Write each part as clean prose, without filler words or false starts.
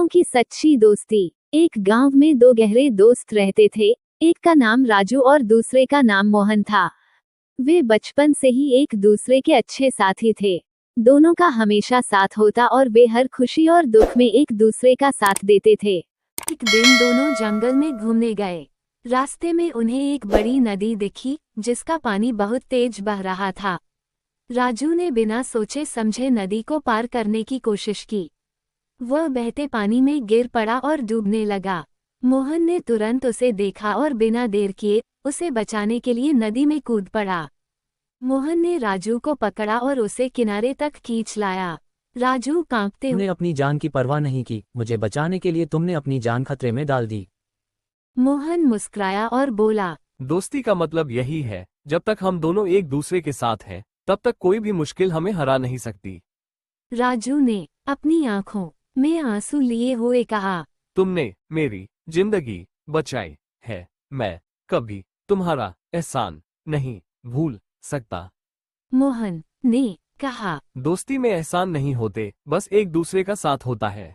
दोस्तों की सच्ची दोस्ती। एक गांव में दो गहरे दोस्त रहते थे। एक का नाम राजू और दूसरे का नाम मोहन था। वे बचपन से ही एक दूसरे के अच्छे साथी थे। दोनों का हमेशा साथ होता और वे हर खुशी और दुख में एक दूसरे का साथ देते थे। एक दिन दोनों जंगल में घूमने गए। रास्ते में उन्हें एक बड़ी नदी दिखी जिसका पानी बहुत तेज बह रहा था। राजू ने बिना सोचे समझे नदी को पार करने की कोशिश की। वह बहते पानी में गिर पड़ा और डूबने लगा। मोहन ने तुरंत उसे देखा और बिना देर किए उसे बचाने के लिए नदी में कूद पड़ा। मोहन ने राजू को पकड़ा और उसे किनारे तक खींच लाया। राजू कांपते तुमने अपनी जान की परवाह नहीं की, मुझे बचाने के लिए तुमने अपनी जान खतरे में डाल दी। मोहन मुस्कुराया और बोला, दोस्ती का मतलब यही है, जब तक हम दोनों एक दूसरे के साथ हैं, तब तक कोई भी मुश्किल हमें हरा नहीं सकती। राजू ने अपनी आंखों में आंसू लिए हुए कहा, तुमने मेरी जिंदगी बचाई है, मैं कभी तुम्हारा एहसान नहीं भूल सकता। मोहन ने कहा। दोस्ती में एहसान नहीं होते, बस एक दूसरे का साथ होता है।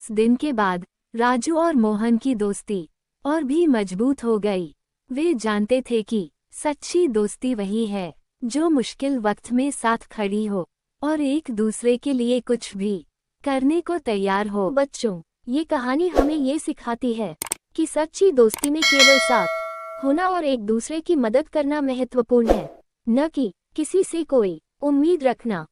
इस दिन के बाद राजू और मोहन की दोस्ती और भी मजबूत हो गई। वे जानते थे कि सच्ची दोस्ती वही है जो मुश्किल वक्त में साथ खड़ी हो और एक दूसरे के लिए कुछ भी करने को तैयार हो। बच्चों, ये कहानी हमें ये सिखाती है कि सच्ची दोस्ती में केवल साथ होना और एक दूसरे की मदद करना महत्वपूर्ण है, न कि किसी से कोई उम्मीद रखना।